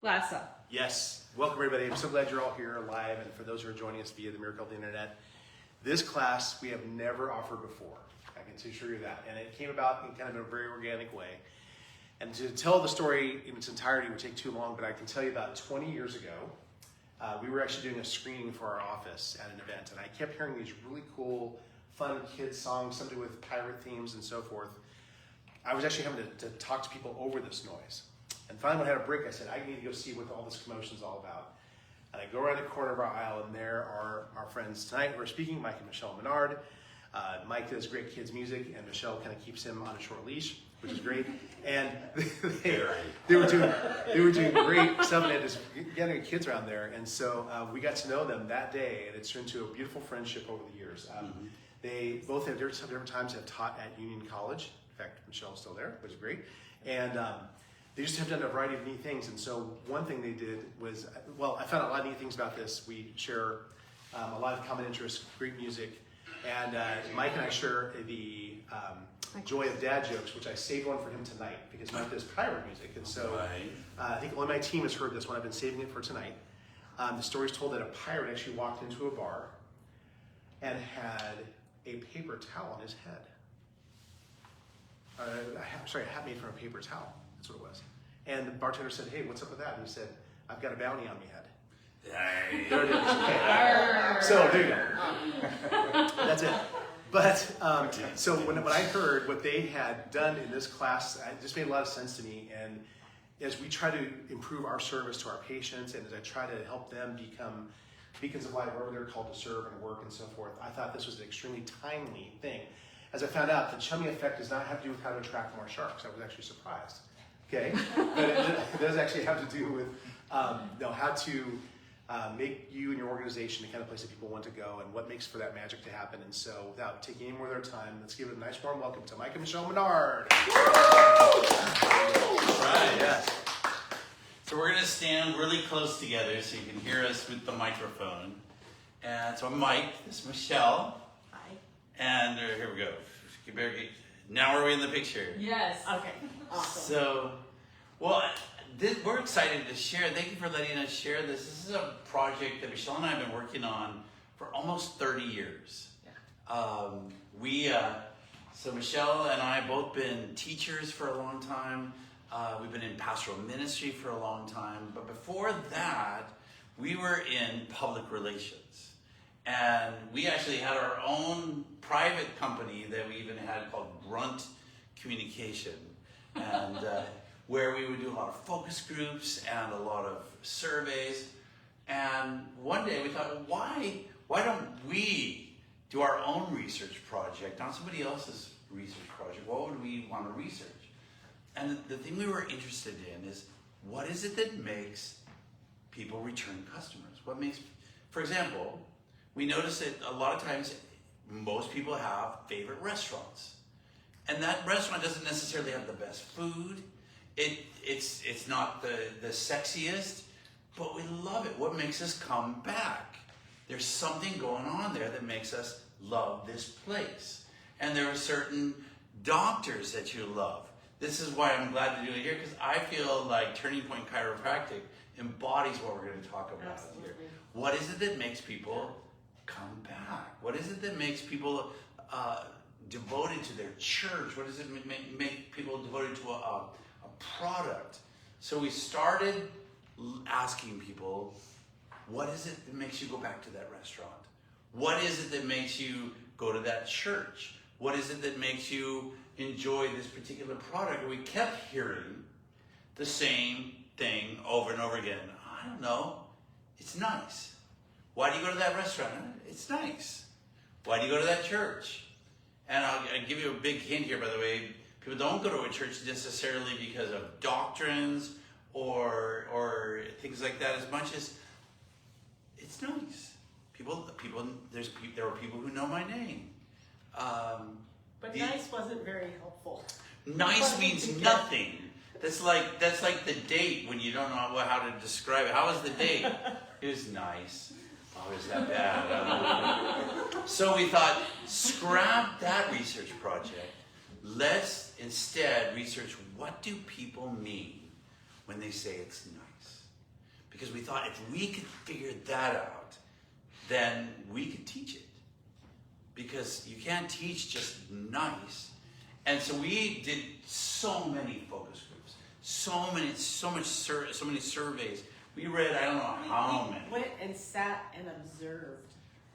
Glass up. Yes. Welcome, everybody. I'm so glad you're all here live, and for those who are joining us via the miracle of the internet, this class we have never offered before. I can assure you that. And it came about in kind of a very organic way. And to tell the story in its entirety would take too long, but I can tell you about 20 years ago, we were actually doing a screening for our office at an event, and I kept hearing these really cool, fun kids songs, something with pirate themes and so forth. I was actually having to talk to people over this noise. And finally, when I had a break, I said, I need to go see what all this commotion is all about. And I go around the corner of our aisle, and there are our friends tonight who are speaking, Mike and Michelle Menard. Mike does great kids music, and Michelle kind of keeps him on a short leash, which is great. And they were doing great stuff, and just getting kids around there. And so we got to know them that day, and it's turned into a beautiful friendship over the years. They both have different times have taught at Union College. In fact, Michelle's still there, which is great. And they just have done a variety of neat things. And so one thing they did was, well, I found out a lot of neat things about this. We share a lot of common interests, great music. And Mike and I share the joy of dad jokes, which I saved one for him tonight because Mike does pirate music. And so I think only my team has heard this one. I've been saving it for tonight. The story is told that a pirate actually walked into a bar and had a paper towel on his head. A hat made from a paper towel. That's what it was. And the bartender said, hey, what's up with that? And he said, I've got a bounty on my head. There it is. Okay. So there you go. That's it. But so when I heard what they had done in this class, it just made a lot of sense to me. And as we try to improve our service to our patients, and as I try to help them become beacons of light wherever they're called to serve and work and so forth, I thought this was an extremely timely thing. As I found out, the Chummy Effect does not have to do with how to attract more sharks. I was actually surprised. Okay, but it does actually have to do with how to make you and your organization the kind of place that people want to go, and what makes for that magic to happen. And so, without taking any more of their time, let's give it a nice warm welcome to Mike and Michelle Menard. Right. Yes. So we're going to stand really close together so you can hear us with the microphone. And so I'm Mike. This is Michelle. Hi. And here we go. Now are we in the picture? Yes. Okay. Awesome. So, well, we're excited to share. Thank you for letting us share this. This is a project that Michelle and I have been working on for almost 30 years. Yeah. So Michelle and I have both been teachers for a long time. We've been in pastoral ministry for a long time. But before that, we were in public relations. And we actually had our own private company that we even had called Grunt Communication, and where we would do a lot of focus groups and a lot of surveys. And one day we thought, why don't we do our own research project, not somebody else's research project? What would we want to research? And the thing we were interested in is, what is it that makes people return customers? What makes, for example, we notice that a lot of times most people have favorite restaurants. And that restaurant doesn't necessarily have the best food. It's not the sexiest, but we love it. What makes us come back? There's something going on there that makes us love this place. And there are certain doctors that you love. This is why I'm glad to do it here, because I feel like Turning Point Chiropractic embodies what we're going to talk about here. What is it that makes people come back? What is it that makes people devoted to their church? What does it make people devoted to a product? So we started asking people, what is it that makes you go back to that restaurant? What is it that makes you go to that church? What is it that makes you enjoy this particular product? And we kept hearing the same thing over and over again. I don't know. It's nice. Why do you go to that restaurant? It's nice. Why do you go to that church? And I'll give you a big hint here, by the way. People don't go to a church necessarily because of doctrines or things like that, as much as it's nice. There are people who know my name. But nice wasn't very helpful. Nice means nothing. That's like the date when you don't know how to describe it. How was the date? It was nice. Oh, is that bad? So we thought, scrap that research project. Let's instead research, what do people mean when they say it's nice? because we thought if we could figure that out, then we could teach it. Because you can't teach just nice. And so we did so many focus groups, so many surveys. We read, I don't know how many. Went and sat and observed.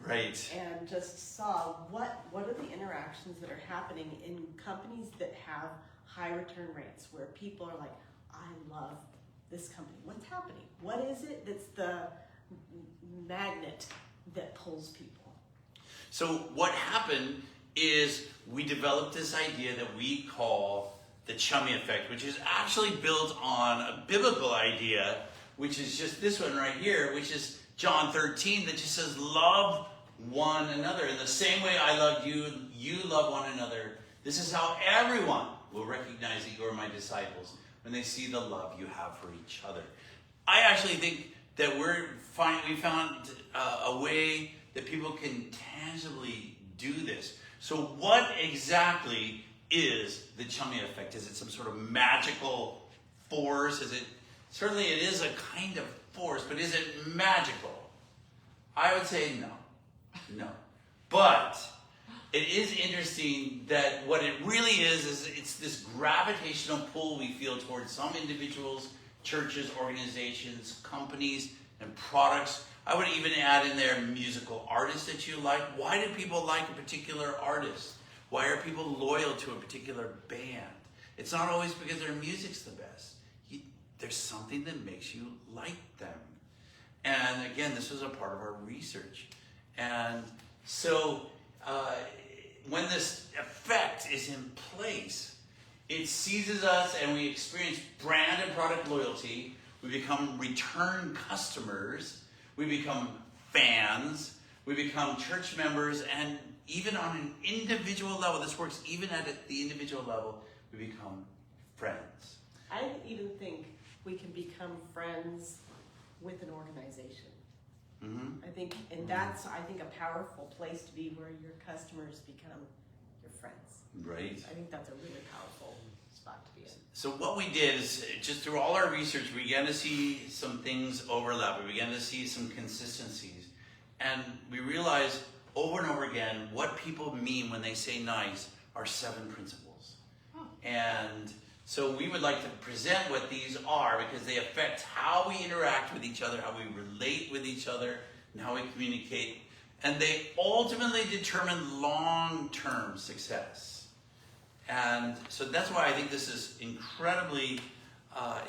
Right. And just saw what are the interactions that are happening in companies that have high return rates, where people are like, I love this company. What's happening? What is it that's the magnet that pulls people? So what happened is we developed this idea that we call the Chummy Effect, which is actually built on a biblical idea, which is just this one right here, which is John 13, that just says, love one another. In the same way I loved you, you love one another. This is how everyone will recognize that you are my disciples, when they see the love you have for each other. I actually think that we found a way that people can tangibly do this. So what exactly is the Chummy Effect? Is it some sort of magical force? Certainly it is a kind of force, but is it magical? I would say no. But it is interesting that what it really is it's this gravitational pull we feel towards some individuals, churches, organizations, companies, and products. I would even add in there musical artists that you like. Why do people like a particular artist? Why are people loyal to a particular band? It's not always because their music's the best. There's something that makes you like them. And again, this was a part of our research. And so when this effect is in place, it seizes us and we experience brand and product loyalty. We become return customers. We become fans. We become church members. And even on an individual level, this works even at the individual level, we become friends. I even think we can become friends with an organization. Mm-hmm. I think, and that's, I think, a powerful place to be, where your customers become your friends. Right. I think that's a really powerful spot to be in. So what we did is, just through all our research, we began to see some things overlap. We began to see some consistencies. And we realized over and over again, what people mean when they say nice are 7 principles. Oh. And so we would like to present what these are, because they affect how we interact with each other, how we relate with each other, and how we communicate. And they ultimately determine long-term success. And so that's why I think this is incredibly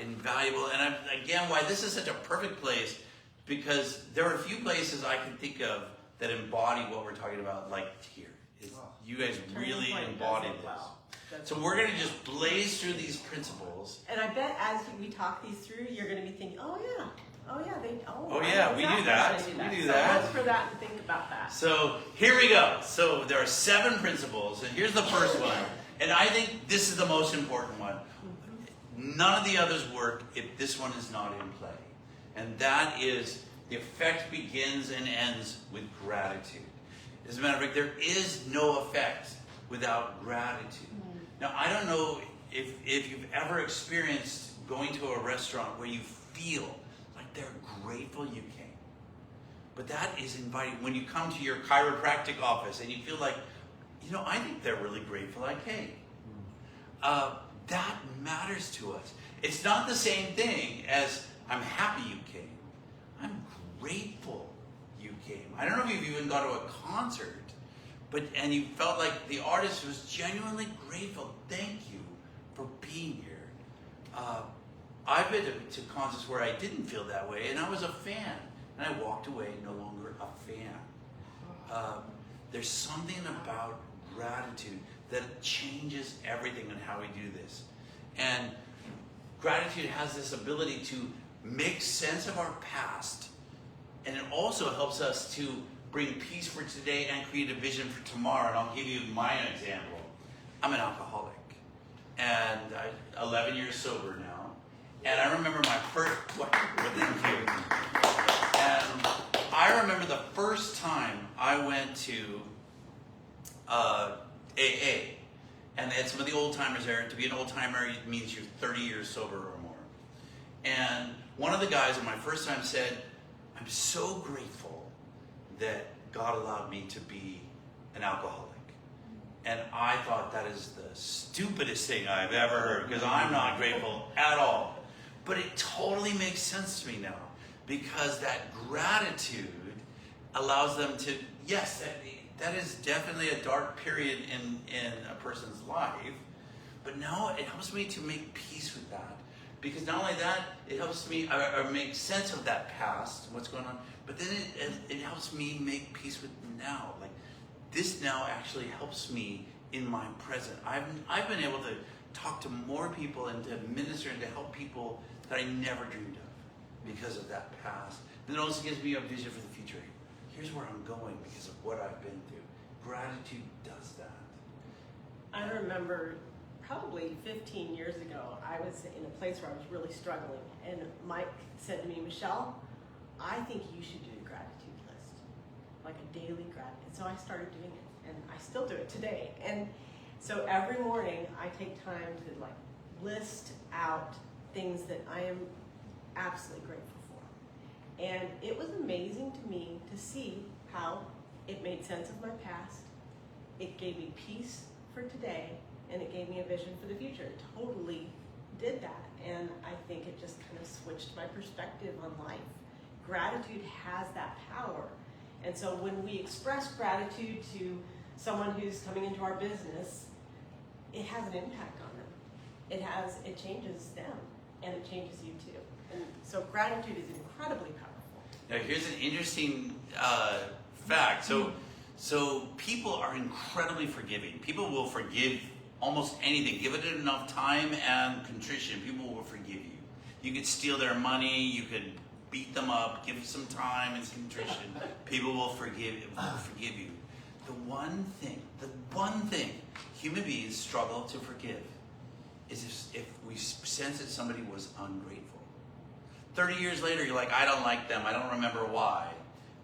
invaluable. And again, why this is such a perfect place, because there are a few places I can think of that embody what we're talking about, like here. You guys really embody this. Well. So we're going to just blaze through these principles. And I bet as we talk these through, you're going to be thinking, oh yeah, we do that. We do so that. look for that and think about that. So here we go. So there are 7 principles, and here's the first one. And I think this is the most important one. None of the others work if this one is not in play. And that is, the effect begins and ends with gratitude. As a matter of fact, there is no effect without gratitude. Now, I don't know if you've ever experienced going to a restaurant where you feel like they're grateful you came. But that is inviting. When you come to your chiropractic office and you feel like, I think they're really grateful I came. That matters to us. It's not the same thing as, I'm happy you came. I'm grateful you came. I don't know if you've even gone to a concert, and you felt like the artist was genuinely grateful. Thank you for being here. I've been to concerts where I didn't feel that way, and I was a fan, and I walked away no longer a fan. There's something about gratitude that changes everything in how we do this. And gratitude has this ability to make sense of our past, and it also helps us to bring peace for today and create a vision for tomorrow. And I'll give you my example. I'm an alcoholic, and I'm 11 years sober now. And I remember my first, thank you. And I remember the first time I went to AA, and they had some of the old timers there. To be an old timer means you're 30 years sober or more. And one of the guys on my first time said, I'm so grateful that God allowed me to be an alcoholic. And I thought that is the stupidest thing I've ever heard, because I'm not grateful at all. But it totally makes sense to me now, because that gratitude allows them to, yes, that is definitely a dark period in a person's life, but now it helps me to make peace with that. Because not only that, it helps me or make sense of that past, what's going on, but then it helps me make peace with now. Like, this now actually helps me in my present. I've been able to talk to more people and to minister and to help people that I never dreamed of because of that past. And it also gives me a vision for the future. Here's where I'm going because of what I've been through. Gratitude does that. I remember probably 15 years ago, I was in a place where I was really struggling, and Mike said to me, Michelle, I think you should do a gratitude list, like a daily gratitude. So I started doing it, and I still do it today. And so every morning I take time to like list out things that I am absolutely grateful for. And it was amazing to me to see how it made sense of my past, it gave me peace for today, and it gave me a vision for the future. It totally did that, and I think it just kind of switched my perspective on life. Gratitude has that power, and so when we express gratitude to someone who's coming into our business, it has an impact on them. It changes them, and it changes you too. And so gratitude is incredibly powerful. Now here's an interesting fact. So people are incredibly forgiving. People will forgive almost anything. Give it enough time and contrition, people will forgive you. You could steal their money, you could beat them up, give some time and some contrition. People will forgive you. The one thing human beings struggle to forgive is if we sense that somebody was ungrateful. 30 years later, you're like, I don't like them, I don't remember why.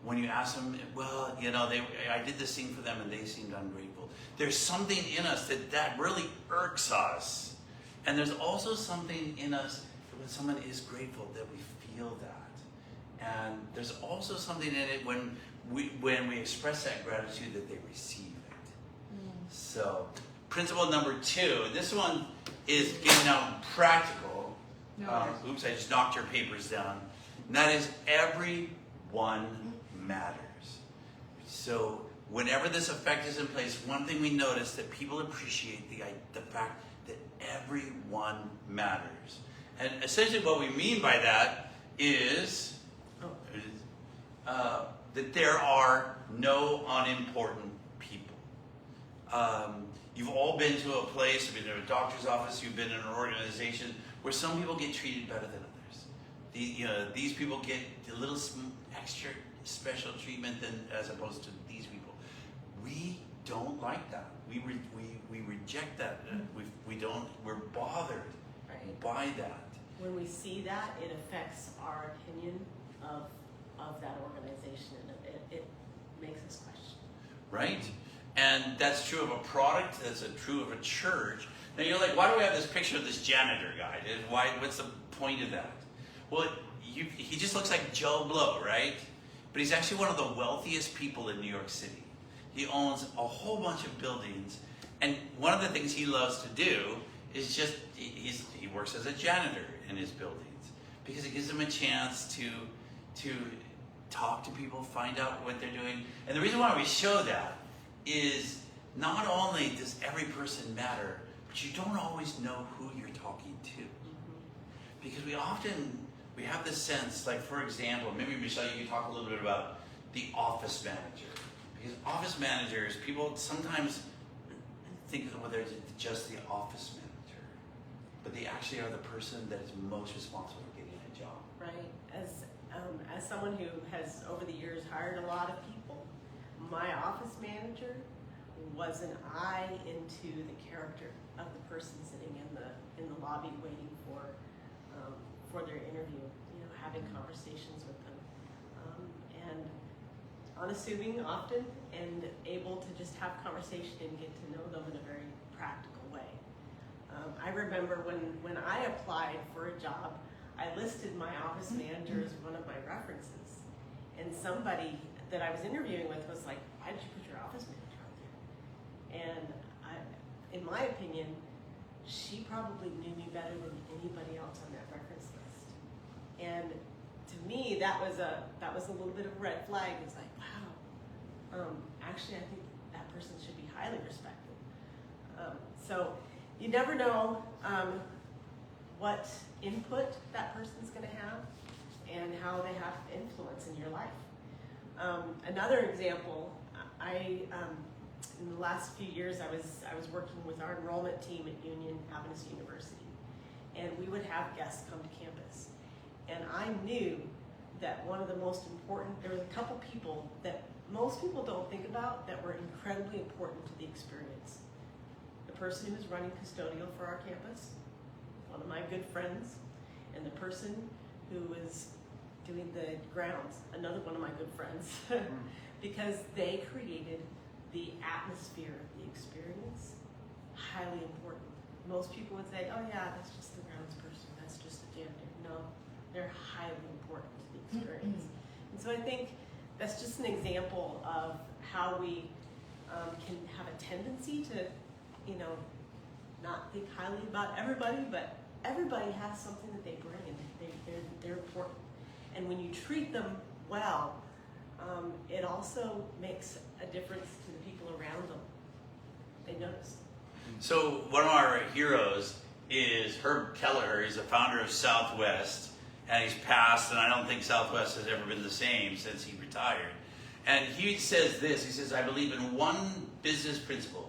When you ask them, well, you know, I did this thing for them and they seemed ungrateful. There's something in us that really irks us. And there's also something in us that when someone is grateful that we feel that. And there's also something in it when we express that gratitude that they receive it. So, principle number 2, this one is getting out practical. Oops, I just knocked your papers down. And that is everyone matters. So whenever this effect is in place, one thing we notice that people appreciate the fact that everyone matters. And essentially what we mean by that is that there are no unimportant people. You've all been to a place, you've been to a doctor's office, you've been in an organization where some people get treated better than others. These people get a little extra special treatment as opposed to these people. We don't like that. We reject that. We're bothered by that. When we see that, it affects our opinion of that organization, and it makes us question. Right? And that's true of a product, that's true of a church. Now you're like, why do we have this picture of this janitor guy? What's the point of that? Well, he just looks like Joe Blow, right? But he's actually one of the wealthiest people in New York City. He owns a whole bunch of buildings, and one of the things he loves to do is just, he works as a janitor in his buildings because it gives him a chance to talk to people, find out what they're doing. And the reason why we show that is not only does every person matter, but you don't always know who you're talking to. Because we have this sense, like for example, maybe Michelle, you can talk a little bit about the office manager. Because office managers, people sometimes think of they're just the office manager, but they actually are the person that is most responsible for getting a job. Right. As someone who has over the years hired a lot of people, my office manager was an eye into the character of the person sitting in the lobby waiting for their interview, having conversations with them, and unassuming often, and able to just have conversation and get to know them in a very practical way. I remember when I applied for a job, I listed my office manager as one of my references. And somebody that I was interviewing with was like, why did you put your office manager on there? And in my opinion, she probably knew me better than anybody else on that reference list. And to me, that was a little bit of a red flag. It's like, wow, actually, I think that person should be highly respected. So you never know what input that person's going to have and how they have influence in your life. Another example, in the last few years, I was working with our enrollment team at Union Adventist University, and we would have guests come to campus. And I knew that one of the most important, there was a couple people that most people don't think about that were incredibly important to the experience. The person who was running custodial for our campus, one of my good friends, and the person who was doing the grounds, another one of my good friends, because they created the atmosphere of the experience, highly important. Most people would say, oh yeah, that's just the grounds person, that's just the janitor. No, they're highly important to the experience. And so I think that's just an example of how we can have a tendency to, not think highly about everybody, but everybody has something that they bring and they're important. And when you treat them well, it also makes a difference to the people around them. They notice. So one of our heroes is Herb Kelleher. He's the founder of Southwest, and he's passed, and I don't think Southwest has ever been the same since he retired. And he says this, he says, I believe in one business principle.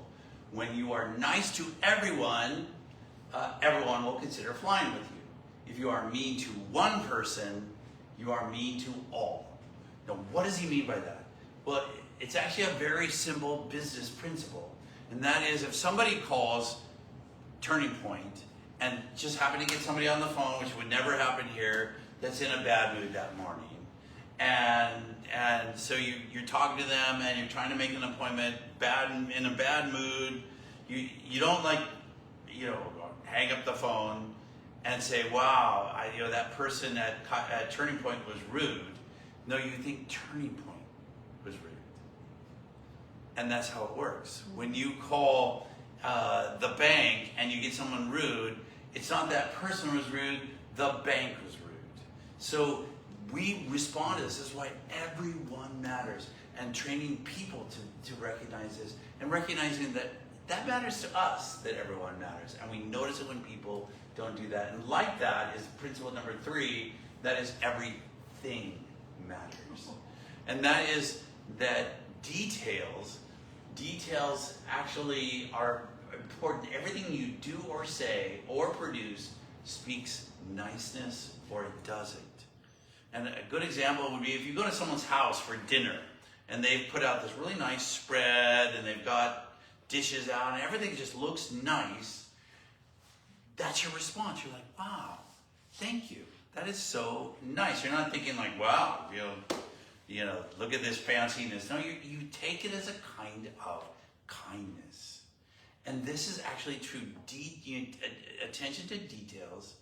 When you are nice to everyone, everyone will consider flying with you. If you are mean to one person, you are mean to all. Now, what does he mean by that? Well, it's actually a very simple business principle. And that is, if somebody calls Turning Point and just happen to get somebody on the phone, which would never happen here, that's in a bad mood that morning. And so you're talking to them and you're trying to make an appointment, in a bad mood. You don't hang up the phone and say, wow, that person at Turning Point was rude. No, you think Turning Point was rude. And that's how it works. When you call the bank and you get someone rude, it's not that person was rude, the bank was rude. So we respond to this. This is why everyone matters. And training people to recognize this and recognizing that matters to us, that everyone matters. And we notice it when people don't do that. And like that is principle number 3, that is everything matters. And that is that details actually are important. Everything you do or say or produce speaks niceness or it doesn't. And a good example would be if you go to someone's house for dinner and they've put out this really nice spread and they've got dishes out and everything just looks nice, that's your response. You're like, wow, thank you. That is so nice. You're not thinking like, wow, look at this fanciness. No, you take it as a kind of kindness. And this is actually true. Attention to details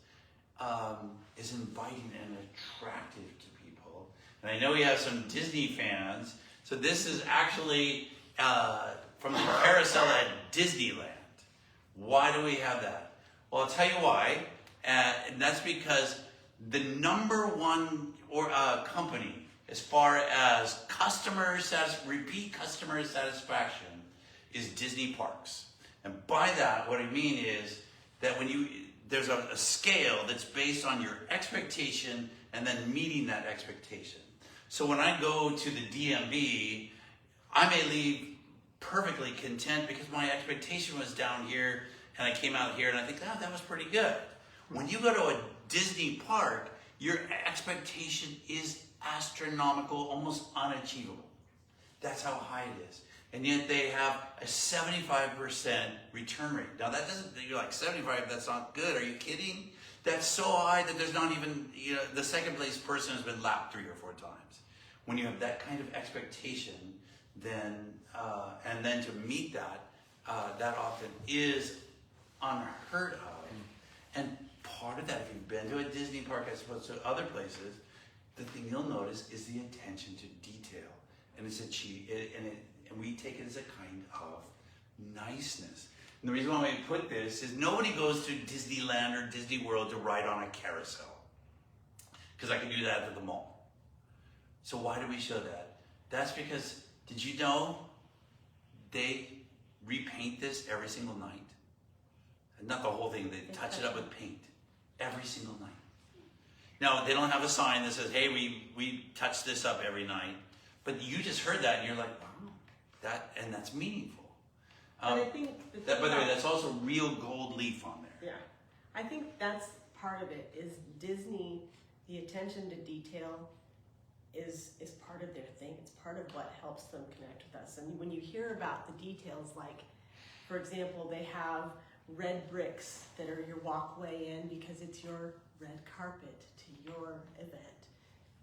is inviting and attractive to people. And I know we have some Disney fans. So this is actually from the carousel at Disneyland. Why do we have that? Well, I'll tell you why. And that's because the number one company as far as repeat customer satisfaction is Disney parks. And by that, what I mean is that there's a scale that's based on your expectation and then meeting that expectation. So when I go to the DMV, I may leave perfectly content because my expectation was down here and I came out here and I think, that was pretty good. When you go to a Disney park, your expectation is astronomical, almost unachievable. That's how high it is. And yet they have a 75% return rate. Now that doesn't, you're like 75, that's not good. Are you kidding? That's so high that there's not even, the second place person has been lapped 3 or 4 times. When you have that kind of expectation, then, and then to meet that, that often is unheard of. And part of that, if you've been to a Disney park as opposed to other places, the thing you'll notice is the attention to detail. And it's and we take it as a kind of niceness. And the reason why we put this is nobody goes to Disneyland or Disney World to ride on a carousel. Because I can do that at the mall. So why do we show that? That's because, did you know they repaint this every single night? Not the whole thing, they touch it up with paint every single night. Now, they don't have a sign that says, hey, we touch this up every night. But you just heard that and you're like, wow, that's meaningful. But I think by the way, that's also real gold leaf on there. Yeah. I think that's part of it, is Disney, the attention to detail is part of their thing. It's part of what helps them connect with us. And when you hear about the details, like, for example, they have red bricks that are your walkway in because it's your red carpet to your event.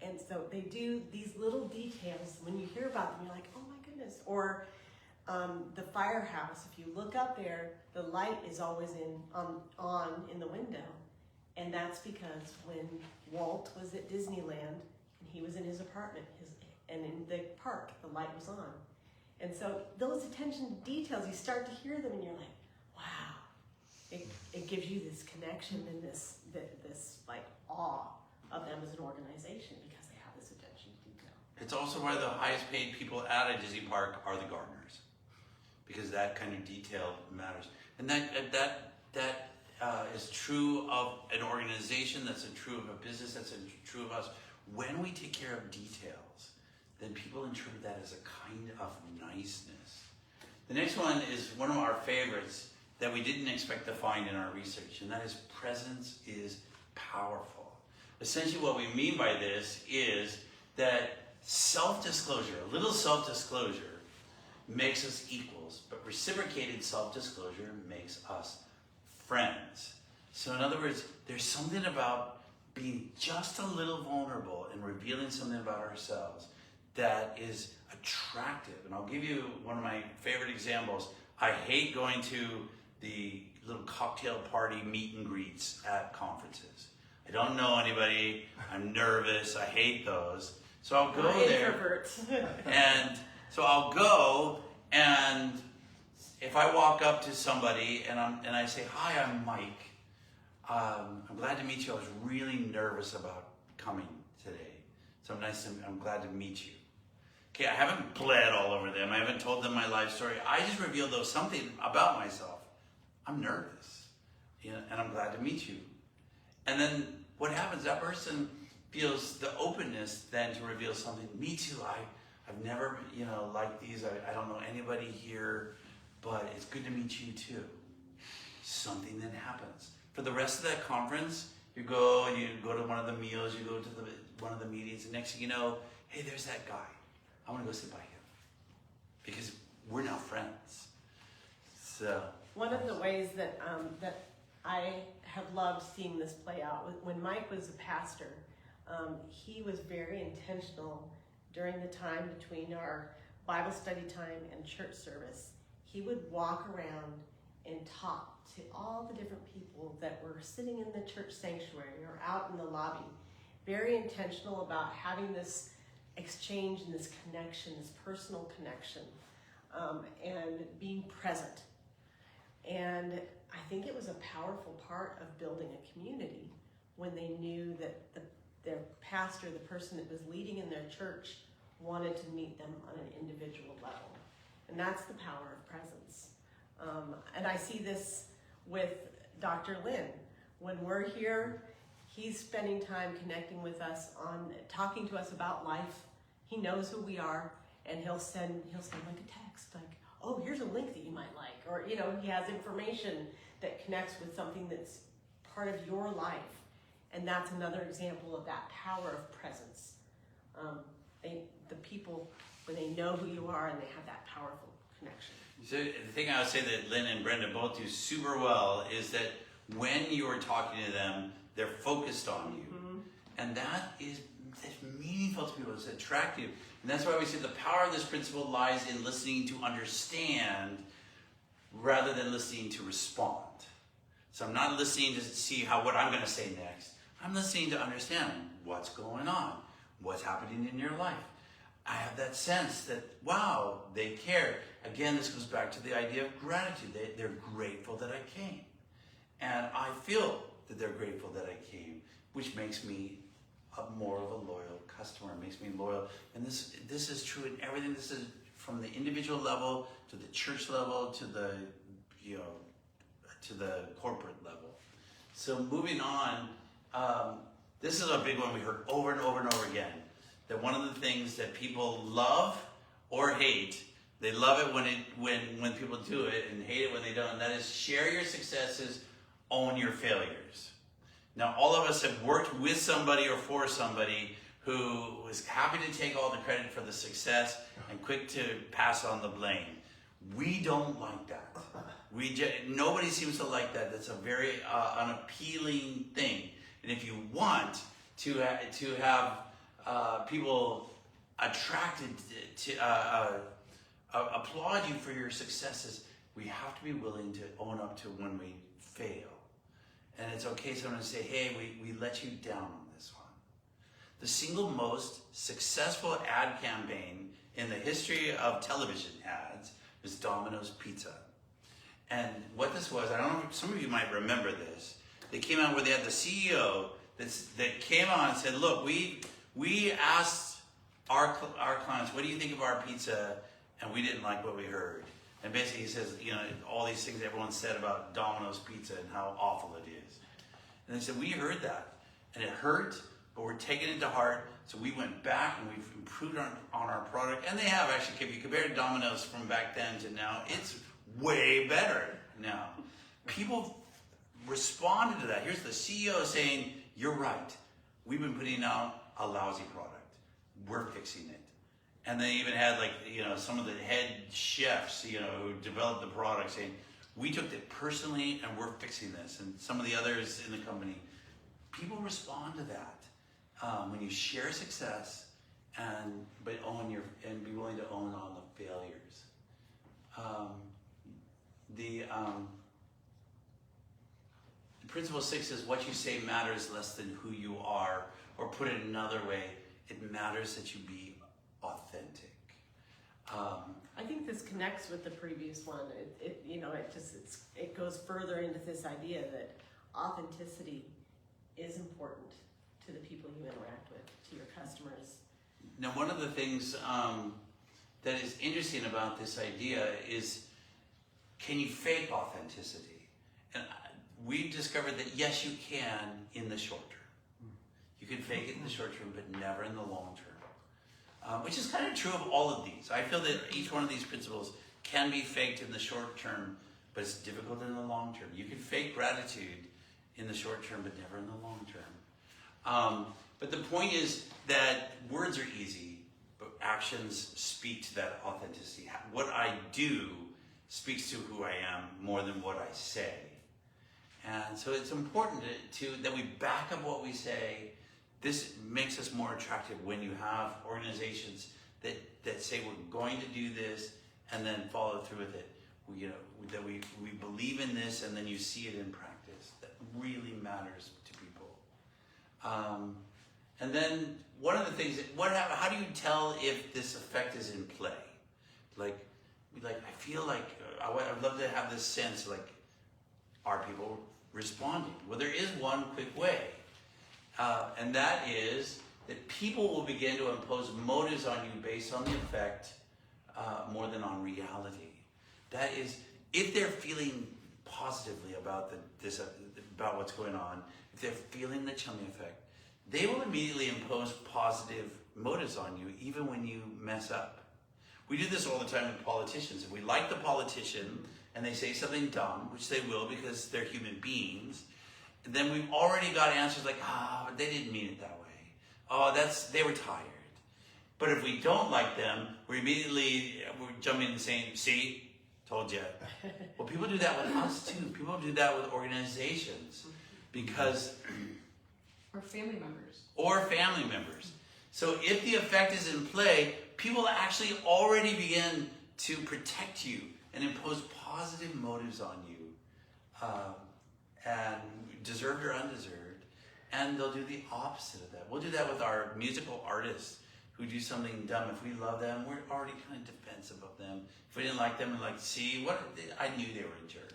And so they do these little details. When you hear about them, you're like, oh my goodness. Or the firehouse, if you look up there, the light is always on in the window. And that's because when Walt was at Disneyland and he was in his apartment, and in the park, the light was on. And so those attention to details, you start to hear them and you're like, wow. It gives you this connection and this like awe of them as an organization because they have this attention to detail. It's also why the highest paid people at a Disney park are the gardeners, because that kind of detail matters. And that is true of an organization, that's true of a business, that's true of us. When we take care of details, then people interpret that as a kind of niceness. The next one is one of our favorites that we didn't expect to find in our research, and that is presence is powerful. Essentially what we mean by this is that self-disclosure, a little self-disclosure makes us equals, but reciprocated self-disclosure makes us friends. So in other words, there's something about being just a little vulnerable and revealing something about ourselves that is attractive. And I'll give you one of my favorite examples. I hate going to the little cocktail party meet and greets at conferences. I don't know anybody, I'm nervous, I hate those. So I'll go there. Introverts. And so I'll go, and if I walk up to somebody and I say, hi, I'm Mike. I'm glad to meet you. I was really nervous about coming today. So I'm glad to meet you. Okay, I haven't bled all over them. I haven't told them my life story. I just revealed something about myself. I'm nervous, and I'm glad to meet you. And then what happens? That person feels the openness then to reveal something. Me too. I've never, liked these. I don't know anybody here, but it's good to meet you too. Something then happens. For the rest of that conference, you go to one of the meals, you go to one of the meetings, and next thing you know, hey, there's that guy. I want to go sit by him because we're now friends. So one of the ways that I have loved seeing this play out, when Mike was a pastor, he was very intentional during the time between our Bible study time and church service. He would walk around and talk to all the different people that were sitting in the church sanctuary or out in the lobby. Very intentional about having this exchange and this connection, this personal connection, and being present. And I think it was a powerful part of building a community when they knew that their pastor, the person that was leading in their church, wanted to meet them on an individual level. And that's the power of presence. And I see this with Dr. Lynn. When we're here, he's spending time connecting with us on talking to us about life. He knows who we are, and he'll send like a text, like, oh, here's a link that you might like. Or, he has information that connects with something that's part of your life. And that's another example of that power of presence. The people, when they know who you are and they have that powerful connection. So the thing I would say that Lynn and Brenda both do super well is that when you are talking to them, they're focused on you. Mm-hmm. And that's meaningful to people, it's attractive. And that's why we say the power of this principle lies in listening to understand rather than listening to respond. So I'm not listening to see what I'm going to say next. I'm listening to understand what's going on, what's happening in your life. I have that sense that, wow, they care. Again, this goes back to the idea of gratitude. They're grateful that I came. And I feel that they're grateful that I came, which makes me more of a loyal customer, makes me loyal. And this is true in everything. This is from the individual level to the church level to the, to the corporate level. So moving on, this is a big one we heard over and over and over again. That one of the things that people love or hate, they love it when people do it and hate it when they don't, and that is share your successes, own your failures. Now, all of us have worked with somebody or for somebody who was happy to take all the credit for the success and quick to pass on the blame. We don't like that. Nobody seems to like that. That's a very unappealing thing. And if you want to have people attracted to applaud you for your successes, we have to be willing to own up to when we fail. And it's okay sometimes to say, hey, we let you down on this one. The single most successful ad campaign in the history of television ads was Domino's Pizza. And what this was, I don't know if some of you might remember this. They came out where they had the CEO that came on and said, look, we asked our clients, what do you think of our pizza? And we didn't like what we heard. And basically he says, all these things everyone said about Domino's Pizza and how awful it is. And they said, we heard that. And it hurt, but we're taking it to heart. So we went back and we've improved on our product. And they have actually, if you compare Domino's from back then to now, it's way better now. People responded to that. Here's the CEO saying, you're right. We've been putting out a lousy product. We're fixing it. And they even had some of the head chefs, who developed the product saying, we took it personally and we're fixing this. And some of the others in the company, people respond to that. When you share success but be willing to own all the failures. The principle 6 is what you say matters less than who you are, or put it another way, it matters that you be authentic. I think this connects with the previous one. It goes further into this idea that authenticity is important to the people you interact with, to your customers. Now, one of the things that is interesting about this idea is, can you fake authenticity? And we discovered that yes, you can in the short term. You can fake it in the short term, but never in the long term. Which is kind of true of all of these. I feel that each one of these principles can be faked in the short term, but it's difficult in the long term. You can fake gratitude in the short term, but never in the long term. But the point is that words are easy, but actions speak to that authenticity. What I do speaks to who I am more than what I say. And so it's important that we back up what we say. This makes us more attractive when you have organizations that say we're going to do this and then follow through with it. That we believe in this and then you see it in practice. That really matters to people. And then one of the things, how do you tell if this effect is in play? I feel like I'd love to have this sense, are people responding? Well, there is one quick way. And that is that people will begin to impose motives on you based on the effect more than on reality. That is, if they're feeling positively about about what's going on, if they're feeling the Chummy Effect, they will immediately impose positive motives on you, even when you mess up. We do this all the time with politicians. If we like the politician and they say something dumb, which they will because they're human beings, then we've already got answers like, they didn't mean it that way. They were tired. But if we don't like them, we're jumping in and saying, see, told you. Well, people do that with us too. People do that with organizations because... Or family members. So if the effect is in play, people actually already begin to protect you and impose positive motives on you. and deserved or undeserved, and they'll do the opposite of that. We'll do that with our musical artists who do something dumb. If we love them, we're already kind of defensive of them. If we didn't like them, we're like, see, what? I knew they were a jerk.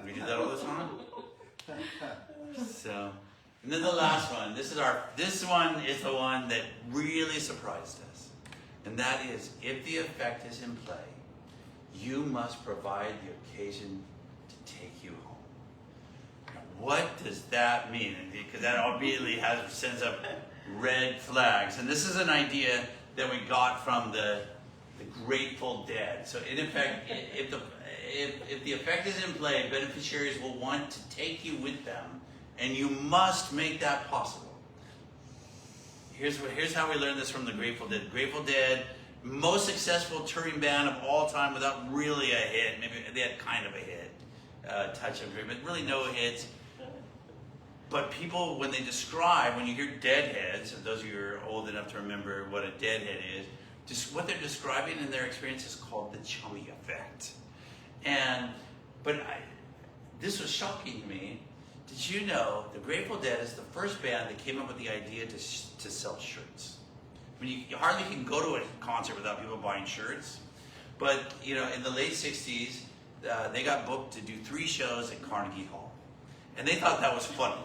We do that all the time. So, and then the last one. This one is the one that really surprised us, and that is, if the effect is in play, you must provide the occasion to take you home. Now, what does that mean? Because that immediately sends up red flags. And this is an idea that we got from the Grateful Dead. So in effect, if the effect is in play, beneficiaries will want to take you with them, and you must make that possible. Here's how we learned this from the Grateful Dead. Grateful Dead, most successful touring band of all time without really a hit. Maybe they had kind of a hit, Touch of Dream, but really no hits. But people, when you hear Deadheads, and those of you who are old enough to remember what a Deadhead is, just what they're describing in their experience is called the Chummy Effect. This was shocking to me. Did you know the Grateful Dead is the first band that came up with the idea to sell shirts? I mean, you hardly can go to a concert without people buying shirts. But, in the late 60s, they got booked to do 3 shows at Carnegie Hall. And they thought that was funny,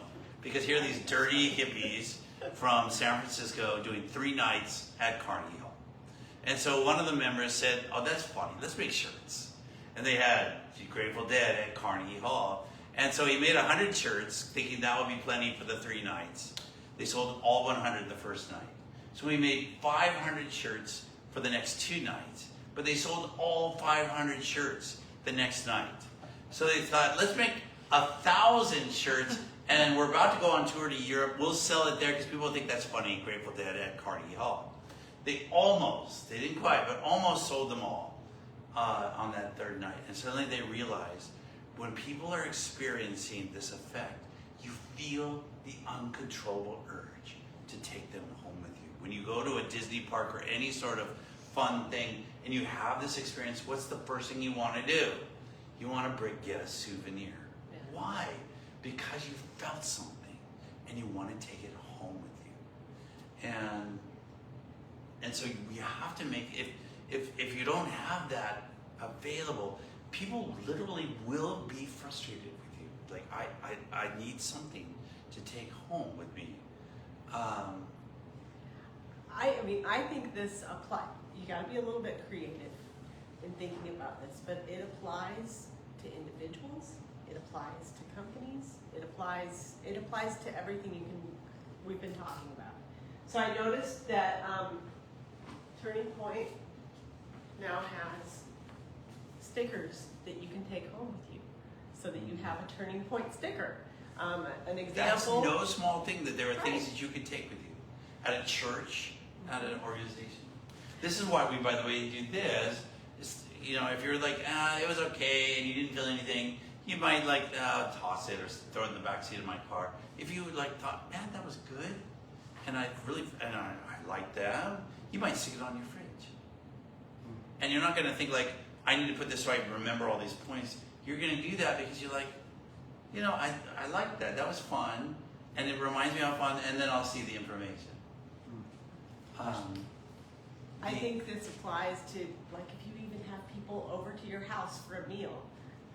because here are these dirty hippies from San Francisco doing 3 nights at Carnegie Hall. And so one of the members said, oh, that's funny, let's make shirts. And they had the Grateful Dead at Carnegie Hall. And so he made 100 shirts, thinking that would be plenty for the 3 nights. They sold all 100 the first night. So we made 500 shirts for the next 2 nights. But they sold all 500 shirts the next night. So they thought, let's make 1,000 shirts, and we're about to go on tour to Europe. We'll sell it there because people think that's funny, Grateful Dead at Carnegie Hall. They didn't quite, but almost sold them all on that 3rd night. And suddenly they realized, when people are experiencing this effect, you feel the uncontrollable urge to take them home with you. When you go to a Disney park or any sort of fun thing and you have this experience, what's the first thing you want to do? You want to get a souvenir. Yeah. Why? Because you felt something and you want to take it home with you. And so you have to make, if you don't have that available, people literally will be frustrated with you. Like, I need something to take home with me. I think this applies. You got to be a little bit creative in thinking about this, but it applies to individuals. It applies to companies. It applies to everything we've been talking about. So I noticed that Turning Point now has stickers that you can take home with you, so that you have a Turning Point sticker. An example. That's no small thing, that there are things Right. that you can take with you at a church, at an organization. This is why we, by the way, do this. If you're like, it was okay and you didn't feel anything, you might toss it or throw it in the back seat of my car. If you thought, man, that was good, and I like that, you might stick it on your fridge. And you're not going to think I need to put this so I remember all these points. You're going to do that because you're like, I like that. That was fun, and it reminds me of fun, and then I'll see the information. I think this applies to, if you even have people over to your house for a meal,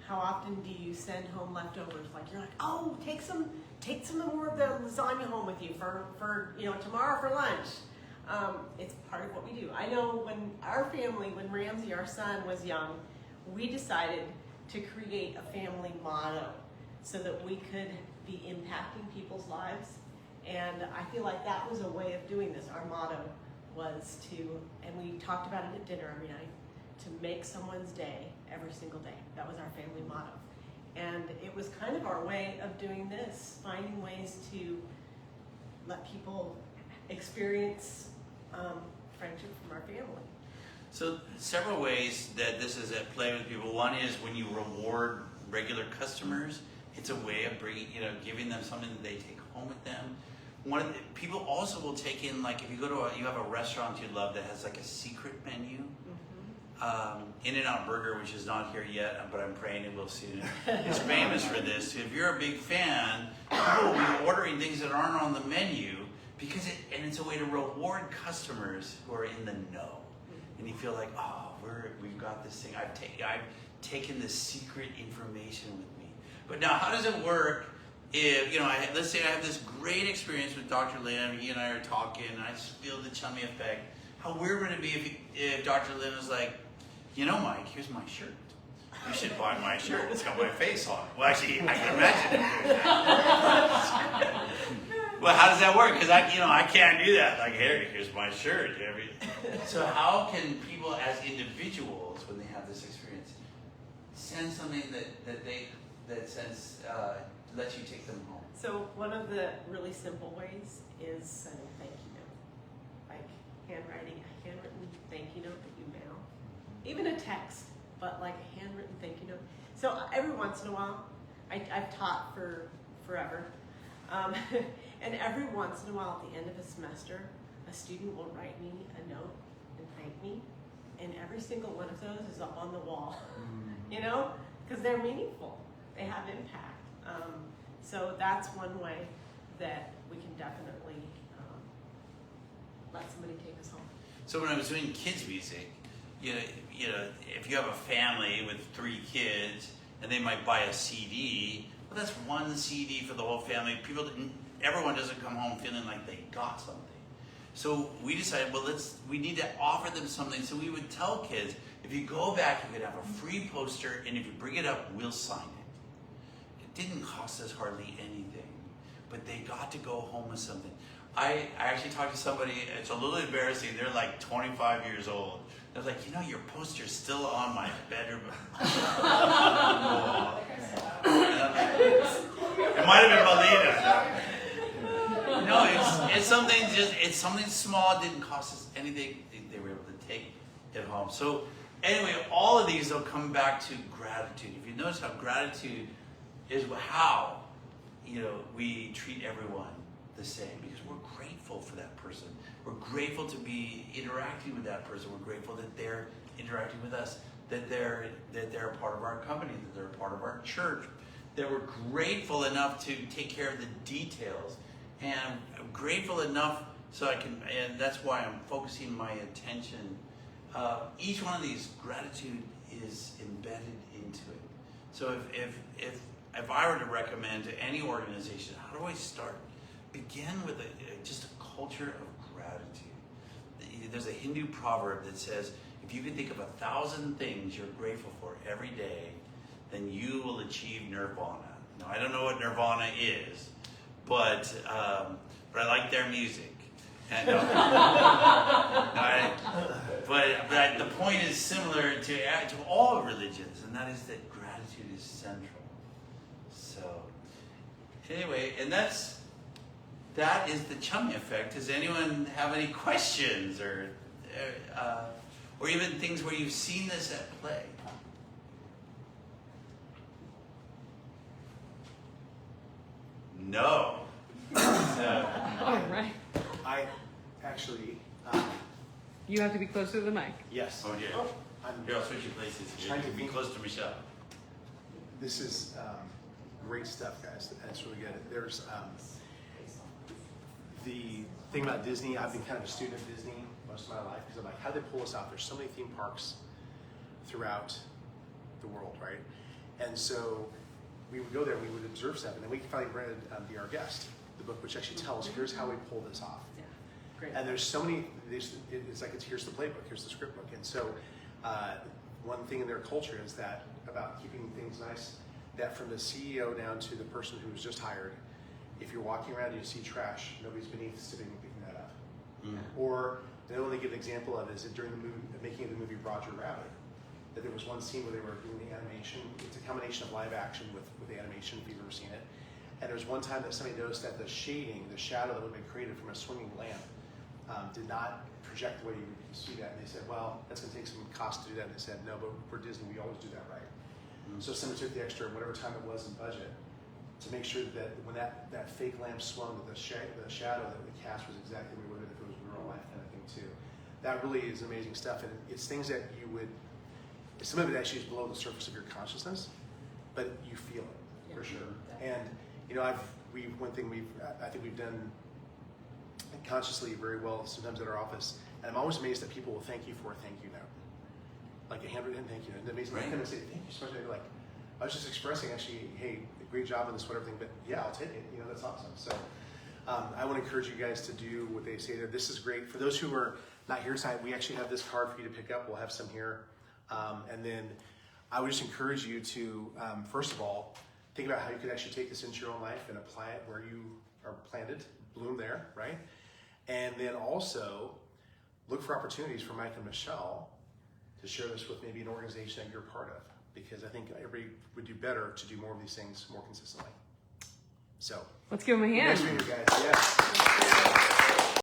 how often do you send home leftovers? You're like, oh, take some more of the lasagna home with you for tomorrow for lunch. It's part of what we do. I know when our family, when Ramsey, our son, was young, we decided to create a family motto so that we could be impacting people's lives. And I feel like that was a way of doing this. Our motto was and we talked about it at dinner every night, to make someone's day every single day. That was our family motto. And it was kind of our way of doing this, finding ways to let people experience friendship from our family. So several ways that this is at play with people. One is when you reward regular customers, it's a way of giving them something that they take home with them. People also will take in, if you go to you have a restaurant you love that has a secret menu. In-N-Out Burger, which is not here yet, but I'm praying it will soon. It's famous for this. If you're a big fan, people will be ordering things that aren't on the menu because it's a way to reward customers who are in the know. And you feel like, oh, we've got this thing. I've taken this secret information with me. But now, how does it work? If let's say I have this great experience with Dr. Lynn, he and I are talking, and I just feel the Chummy Effect. How weird would it be if Dr. Lynn was like, Mike, here's my shirt. You should buy my shirt. It's got my face on it. Well, actually, I can imagine it doing that. Well, how does that work? Because I can't do that. Like, here's my shirt. So how can people, as individuals, when they have this experience, send something that lets you take them home? So one of the really simple ways is sending a thank you note, like handwriting a handwritten thank you note that you mail, even a text, but like a handwritten thank you note. So every once in a while, I've taught for forever, and every once in a while at the end of a semester, a student will write me a note and thank me, and every single one of those is up on the wall, because they're meaningful, they have impact. So that's one way that we can definitely let somebody take us home. So when I was doing kids music, if you have a family with 3 kids and they might buy a CD, well, that's one CD for the whole family. Everyone doesn't come home feeling like they got something. So we decided, we need to offer them something. So we would tell kids, if you go back, you could have a free poster, and if you bring it up, we'll sign it. It didn't cost us hardly anything, but they got to go home with something. I actually talked to somebody, it's a little embarrassing, they're like 25 years old. They're like, your poster's still on my bedroom wall. It might have been Melina. No, it's something small, it didn't cost us anything. They were able to take it home. So anyway, all of these will come back to gratitude. If you notice how gratitude is how we treat everyone the same, because we're grateful for that person. We're grateful to be interacting with that person. We're grateful that they're interacting with us, that they're a part of our company, that they're a part of our church, that we're grateful enough to take care of the details, and I'm grateful enough and that's why I'm focusing my attention. Each one of these, gratitude is embedded into it. So if I were to recommend to any organization, how do I start? Begin with just a culture of gratitude. There's a Hindu proverb that says, if you can think of 1,000 things you're grateful for every day, then you will achieve nirvana. Now, I don't know what nirvana is, but I like their music. And, but the point is similar to all religions, and that is that gratitude is central. So, anyway, and that is the Chummy Effect. Does anyone have any questions or even things where you've seen this at play? No. All right. I actually, You have to be closer to the mic. yes. Oh, yeah. Here, I'll switch your places. Trying to be close to Michelle. This is great stuff, guys. That's really good. There's the thing about Disney. I've been kind of a student of Disney most of my life because I'm like, how do they pull this off? There's so many theme parks throughout the world, right? And so we would go there, we would observe stuff, and then we finally rented Be Our Guest, the book which actually tells here's how we pull this off. Yeah, great. And there's so many. It's like here's the playbook, here's the script book, and so one thing in their culture is that about keeping things nice. That from the CEO down to the person who was just hired, if you're walking around and you see trash, nobody's beneath sitting and picking that up. Or the only give an example of is that during the making of the movie Roger Rabbit, that there was one scene where they were doing the animation. It's a combination of live action with the animation, if you've ever seen it. And there was one time that somebody noticed that the shading, the shadow that would have been created from a swinging lamp did not project the way you would see that. And they said, well, that's going to take some cost to do that. And they said, no, but for Disney, we always do that right. So somebody took the extra, whatever time it was in budget, to make sure that when that fake lamp swung, that the shadow that the cast was exactly what it would have if it was real life kind of thing too. That really is amazing stuff, and it's things that you would some of it actually is below the surface of your consciousness, but you feel it for sure. And you know, one thing I think we've done consciously very well sometimes at our office, and I'm always amazed that people will thank you for a thank you note, like a handwritten thank you note. It's amazing. Right. They say thank you so much. They're like, I was just expressing actually, hey, great job on this, whatever thing, but yeah, I'll take it. You know, that's awesome. So I want to encourage you guys to do what they say there. This is great. For those who are not here tonight, we actually have this card for you to pick up. We'll have some here. And then I would just encourage you to, first of all, think about how you could actually take this into your own life and apply it where you are planted, bloom there, right? And then also look for opportunities for Mike and Michelle to share this with maybe an organization that you're part of, because I think everybody would do better to do more of these things more consistently. So Let's give them a hand. nice meeting you guys. Yes.